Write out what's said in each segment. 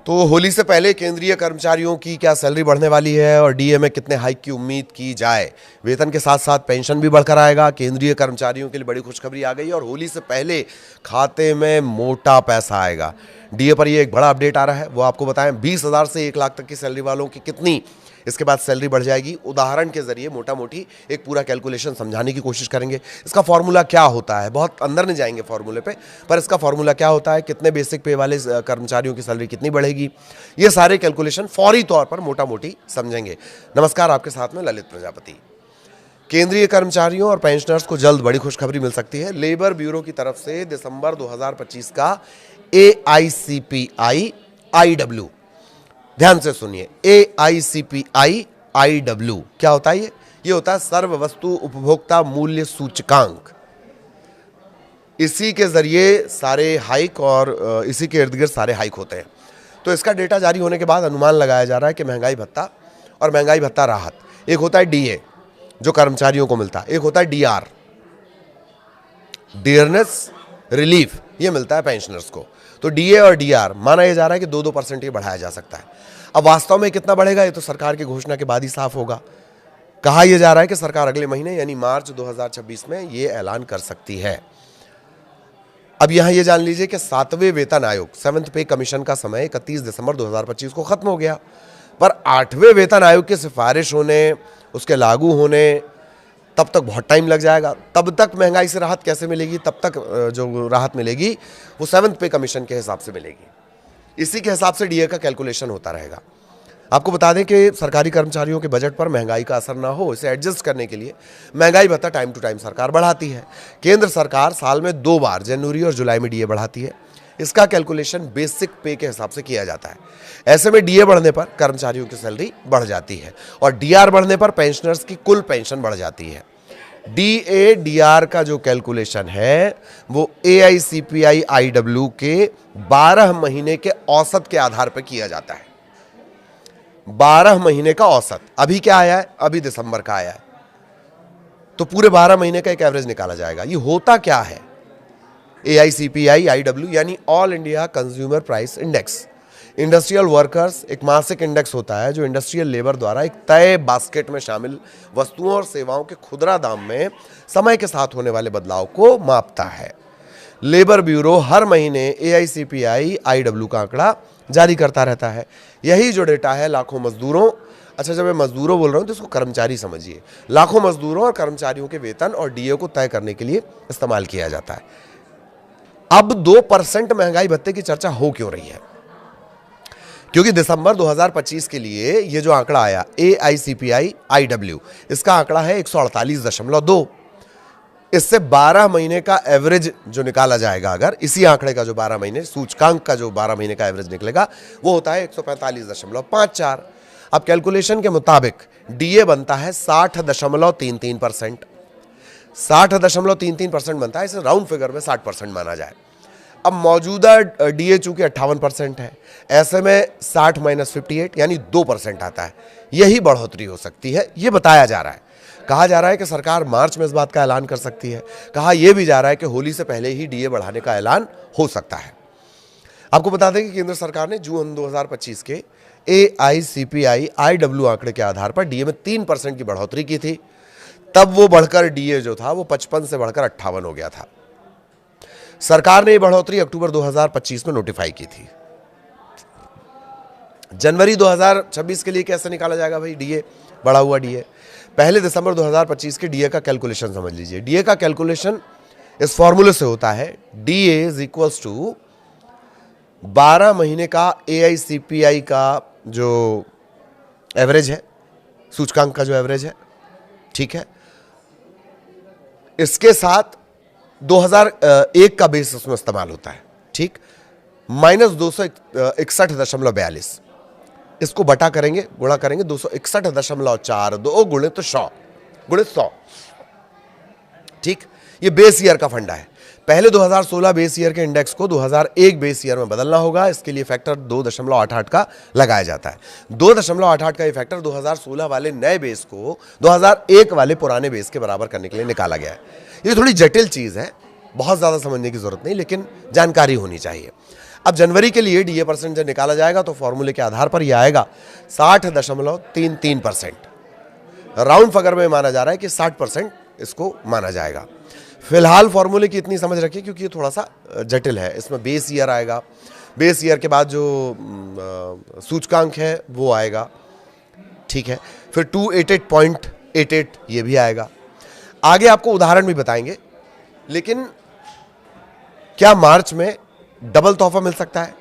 तो होली से पहले केंद्रीय कर्मचारियों की क्या सैलरी बढ़ने वाली है और डीए में कितने हाइक की उम्मीद की जाए। वेतन के साथ साथ पेंशन भी बढ़कर आएगा। केंद्रीय कर्मचारियों के लिए बड़ी खुशखबरी आ गई और होली से पहले खाते में मोटा पैसा आएगा। डीए पर ये एक बड़ा अपडेट आ रहा है, वो आपको बताएं। 20,000 से 1 लाख तक की सैलरी वालों की कितनी इसके बाद सैलरी बढ़ जाएगी, उदाहरण के जरिए मोटा मोटी एक पूरा कैलकुलेशन समझाने की कोशिश करेंगे। इसका फॉर्मूला क्या होता है, बहुत अंदर नहीं जाएंगे फॉर्मूले पे, पर इसका फॉर्मूला क्या होता है, कितने बेसिक पे वाले कर्मचारियों की सैलरी कितनी बढ़ेगी, ये सारे कैलकुलेशन फौरी तौर पर मोटा मोटी समझेंगे। नमस्कार, आपके साथ में ललित प्रजापति। केंद्रीय कर्मचारियों और पेंशनर्स को जल्द बड़ी खुशखबरी मिल सकती है। लेबर ब्यूरो की तरफ से दिसंबर 2025 का AICPI IW, ध्यान से सुनिए, AICPI IW क्या होता है? ये होता है सर्व वस्तु उपभोक्ता मूल्य सूचकांक। इसी के जरिए सारे हाइक और इसी के इर्द गिर्द सारे हाइक होते हैं। तो इसका डेटा जारी होने के बाद अनुमान लगाया जा रहा है कि महंगाई भत्ता और महंगाई भत्ता राहत, एक होता है DA जो कर्मचारियों को मिलता है, एक होता है DR डियरनेस रिलीफ, ये मिलता है पेंशनर्स को। तो DA और DR माना यह जा रहा है कि 2-2% ये बढ़ाया जा सकता है। अब वास्तव में कितना बढ़ेगा ये तो सरकार की घोषणा के बाद ही साफ होगा। कहा यह जा रहा है कि सरकार अगले महीने यानी मार्च 2026 में ये ऐलान कर सकती है। अब यहां ये जान लीजिए कि 7वें वेतन आयोग 7th पे कमीशन का समय 31 दिसंबर 2025 को खत्म हो गया, पर 8वें वेतन आयोग की सिफारिश होने, उसके लागू होने तब तक बहुत टाइम लग जाएगा। तब तक महंगाई से राहत कैसे मिलेगी? तब तक जो राहत मिलेगी वो 7th पे कमीशन के हिसाब से मिलेगी। इसी के हिसाब से डीए का कैलकुलेशन होता रहेगा। आपको बता दें कि सरकारी कर्मचारियों के बजट पर महंगाई का असर ना हो, इसे एडजस्ट करने के लिए महंगाई भत्ता टाइम टू टाइम सरकार बढ़ाती है। केंद्र सरकार साल में 2 बार जनवरी और जुलाई में डीए बढ़ाती है। इसका कैलकुलेशन बेसिक पे के हिसाब से किया जाता है। ऐसे में डीए बढ़ने पर कर्मचारियों की सैलरी बढ़ जाती है और डीआर बढ़ने पर पेंशनर्स की कुल पेंशन बढ़ जाती है। DA/DR का जो कैलकुलेशन है वो AICPI IW के 12 महीने के औसत के आधार पर किया जाता है। 12 महीने का औसत। अभी क्या आया है? अभी दिसंबर का आया है, तो पूरे 12 महीने का एक एवरेज निकाला जाएगा। ये होता क्या है? AICPI IW यानी all India consumer price index. Industrial workers एक मासिक इंडेक्स होता है जो इंडस्ट्रियल लेबर द्वारा एक तय बास्केट में शामिल वस्तुओं और सेवाओं के खुदरा दाम में समय के साथ होने वाले बदलाव को मापता है। लेबर ब्यूरो हर महीने AICPI IW का आंकड़ा जारी करता रहता है। यही जो डेटा है लाखों मजदूरों, अच्छा जब मैं मजदूरों बोल रहा हूं तो इसको कर्मचारी समझिए, लाखों मजदूरों और कर्मचारियों के वेतन और डीए को तय करने के लिए इस्तेमाल किया जाता है। अब 2% महंगाई भत्ते की चर्चा हो क्यों रही है? क्योंकि दिसंबर 2025 के लिए ये जो आंकड़ा आया AICPI IW, इसका आंकड़ा है 148.2। इससे 12 महीने का एवरेज जो निकाला जाएगा, अगर इसी आंकड़े का जो 12 महीने सूचकांक का जो 12 महीने का एवरेज निकलेगा वो होता है 145.54। अब कैलकुलेशन के मुताबिक डीए बनता है 60.33%। 60.33% बनता है, इसे राउंड फिगर में 60% माना जाए। अब मौजूदा डीए चूंकि 58% है, ऐसे में 60 - 58 यानी 2% आता है। यही बढ़ोतरी हो सकती है, ये बताया जा रहा है। कहा जा रहा है कि सरकार मार्च में इस बात का ऐलान कर सकती है। कहा यह भी जा रहा है कि होली से पहले ही डीए बढ़ाने का ऐलान हो सकता है। आपको बता दें कि केंद्र सरकार ने जून 2025 के AICPI IW आंकड़े के आधार पर डीए में 3% की बढ़ोतरी की थी। तब वो बढ़कर डीए जो था वो 55 से बढ़कर 58 हो गया था। सरकार ने ये बढ़ोतरी अक्टूबर 2025 में नोटिफाई की थी। जनवरी 2026 के लिए कैसे निकाला जाएगा भाई डीए, बढ़ा हुआ डीए? पहले दिसंबर 2025 के डीए का कैलकुलेशन समझ लीजिए। डीए का कैलकुलेशन इस फॉर्मूले से होता है, DA = 12 महीने का AICPI का जो एवरेज है, सूचकांक का जो एवरेज है, ठीक है, इसके साथ 2001 का बेस उसमें इस्तेमाल होता है, ठीक, माइनस 261.42। इसको बटा करेंगे, गुणा करेंगे 261.42 गुणित 100, ठीक। ये बेस ईयर का फंडा है। पहले 2016 बेस ईयर के इंडेक्स को 2001 बेस ईयर में बदलना होगा। इसके लिए फैक्टर 2.88 का लगाया जाता है। 2.88 का ये फैक्टर 2016 वाले नए बेस को 2001 वाले पुराने बेस के बराबर करने के लिए निकाला गया है। ये थोड़ी जटिल चीज है, बहुत ज्यादा समझने की जरूरत नहीं, लेकिन जानकारी होनी चाहिए। अब जनवरी के लिए डीए परसेंट जब निकाला जाएगा तो फॉर्मूले के आधार पर यह आएगा 60.33%। राउंड फिगर में माना जा रहा है कि 60% इसको माना जाएगा। फिलहाल फॉर्मूले की इतनी समझ रखिए क्योंकि ये थोड़ा सा जटिल है। इसमें बेस ईयर आएगा, बेस ईयर के बाद जो सूचकांक है वो आएगा, ठीक है। फिर 288.88 ये भी आएगा। आगे आपको उदाहरण भी बताएंगे। लेकिन क्या मार्च में डबल तोहफा मिल सकता है?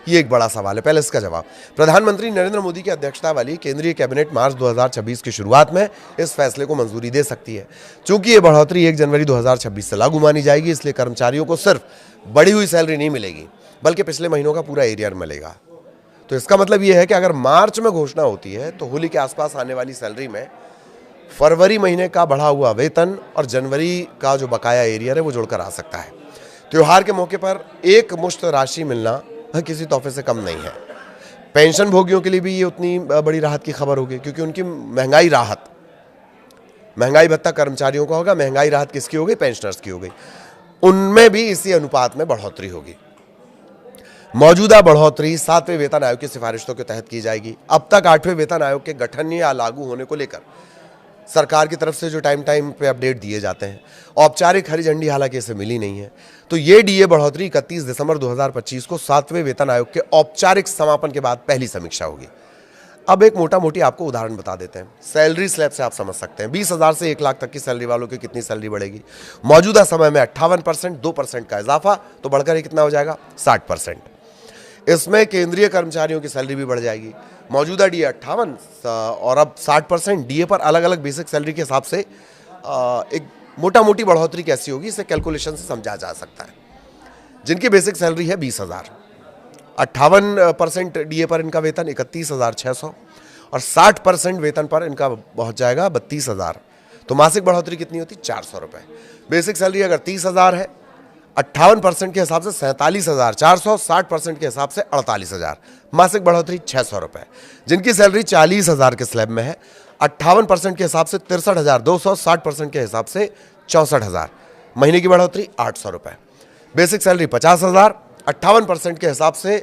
ये एक बड़ा सवाल है। पहले इसका जवाब, प्रधानमंत्री नरेंद्र मोदी की अध्यक्षता वाली केंद्रीय कैबिनेट मार्च 2026 की शुरुआत में इस फैसले को मंजूरी दे सकती है। चूंकि ये बढ़ोतरी 1 जनवरी 2026 से लागू मानी जाएगी, इसलिए कर्मचारियों को सिर्फ बढ़ी हुई सैलरी नहीं मिलेगी बल्कि पिछले महीनों का पूरा एरियर मिलेगा। तो इसका मतलब ये है कि अगर मार्च में घोषणा होती है तो होली के आसपास आने वाली सैलरी में फरवरी महीने का बढ़ा हुआ वेतन और जनवरी का जो बकाया एरियर है वो जुड़कर आ सकता है। त्योहार के मौके पर एक मुश्त राशि मिलना किसी तोहफे से कम नहीं है। पेंशन भोगियों के लिए भी ये उतनी बड़ी राहत की खबर होगी क्योंकि उनकी महंगाई भत्ता कर्मचारियों का होगा, महंगाई राहत किसकी होगी? पेंशनर्स की होगी। उनमें भी इसी अनुपात में बढ़ोतरी होगी। मौजूदा बढ़ोतरी 7वें वेतन आयोग की सिफारिशों के तहत की जाएगी। अब तक 8वें वेतन आयोग के गठन या लागू होने को लेकर सरकार की तरफ से जो टाइम पे अपडेट दिए जाते हैं, औपचारिक हरी झंडी हालांकि इसे मिली नहीं है। तो ये डीए बढ़ोतरी 31 दिसंबर 2025 को 7वें वेतन आयोग के औपचारिक समापन के बाद पहली समीक्षा होगी। अब एक मोटा मोटी आपको उदाहरण बता देते हैं। सैलरी स्लैब से आप समझ सकते हैं 20,000 से 1 लाख तक की सैलरी वालों की कितनी सैलरी बढ़ेगी। मौजूदा समय में 58%, 2% का इजाफा तो बढ़कर कितना हो जाएगा? 60%। इसमें केंद्रीय कर्मचारियों की सैलरी भी बढ़ जाएगी। मौजूदा डीए 58 और अब 60%। डीए पर अलग अलग बेसिक सैलरी के हिसाब से एक मोटा मोटी बढ़ोतरी कैसी होगी इसे कैलकुलेशन से समझा जा सकता है। जिनकी बेसिक सैलरी है 20,000, 58% डीए पर इनका वेतन 31,600 और 60% वेतन पर इनका पहुंच जाएगा 32,000। तो मासिक बढ़ोतरी कितनी होती? 400 रुपये। बेसिक सैलरी अगर 30,000 है, 58% के हिसाब से 47,400, 60% के हिसाब से 48,000, मासिक बढ़ोतरी 600 रुपये। जिनकी सैलरी 40,000 के स्लैब में है, 58% के हिसाब से 63,200, 60% के हिसाब से 64,000, महीने की बढ़ोतरी 800 रुपये। बेसिक सैलरी 50,000, 58% के हिसाब से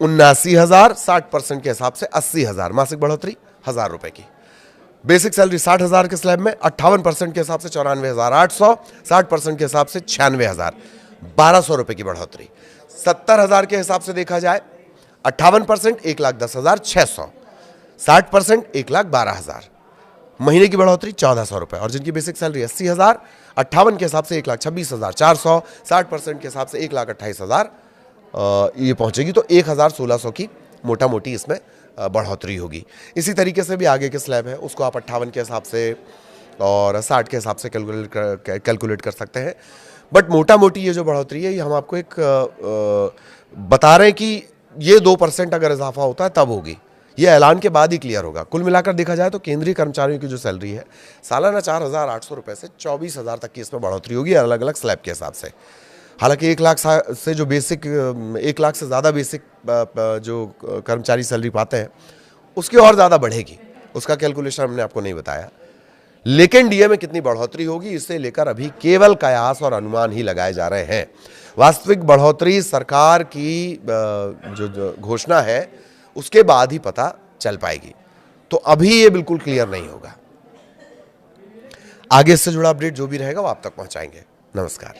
79,000, 60% के हिसाब से 80,000, मासिक बढ़ोतरी 1,000 रुपये की। बेसिक सैलरी 60,000 के स्लैब में, 58% के हिसाब से 94,800, 60% के हिसाब से 96,000, 1,200 रुपये की बढ़ोतरी। 70,000 के हिसाब से देखा जाए, 58% 1,10,600, 60% 1,12,000, महीने की बढ़ोतरी 1,400 रुपये। और जिनकी बेसिक सैलरी 80,000, 58 के हिसाब से 1,26,400, 60% के हिसाब से 1,28,000 ये पहुंचेगी। तो 1,1600 की मोटा मोटी इसमें बढ़ोतरी होगी। इसी तरीके से भी आगे के स्लैब है उसको आप 58 के हिसाब से और 60 के हिसाब से कैलकुलेट कर सकते हैं। बट मोटा मोटी ये जो बढ़ोतरी है ये हम आपको एक बता रहे हैं कि ये 2% अगर इजाफा होता है तब होगी। ये ऐलान के बाद ही क्लियर होगा। कुल मिलाकर देखा जाए तो केंद्रीय कर्मचारियों की जो सैलरी है सालाना 4,800 रुपये से 24,000 तक की इसमें बढ़ोतरी होगी अलग अलग स्लैब के हिसाब से। हालांकि 1 लाख से जो बेसिक 1 लाख से ज़्यादा बेसिक जो कर्मचारी सैलरी पाते हैं उसकी और ज़्यादा बढ़ेगी, उसका कैलकुलेशन हमने आपको नहीं बताया। लेकिन डीए में कितनी बढ़ोतरी होगी इसे लेकर अभी केवल कयास और अनुमान ही लगाए जा रहे हैं। वास्तविक बढ़ोतरी सरकार की जो घोषणा है उसके बाद ही पता चल पाएगी। तो अभी ये बिल्कुल क्लियर नहीं होगा। आगे इससे जुड़ा अपडेट जो भी रहेगा वो आप तक पहुंचाएंगे। नमस्कार।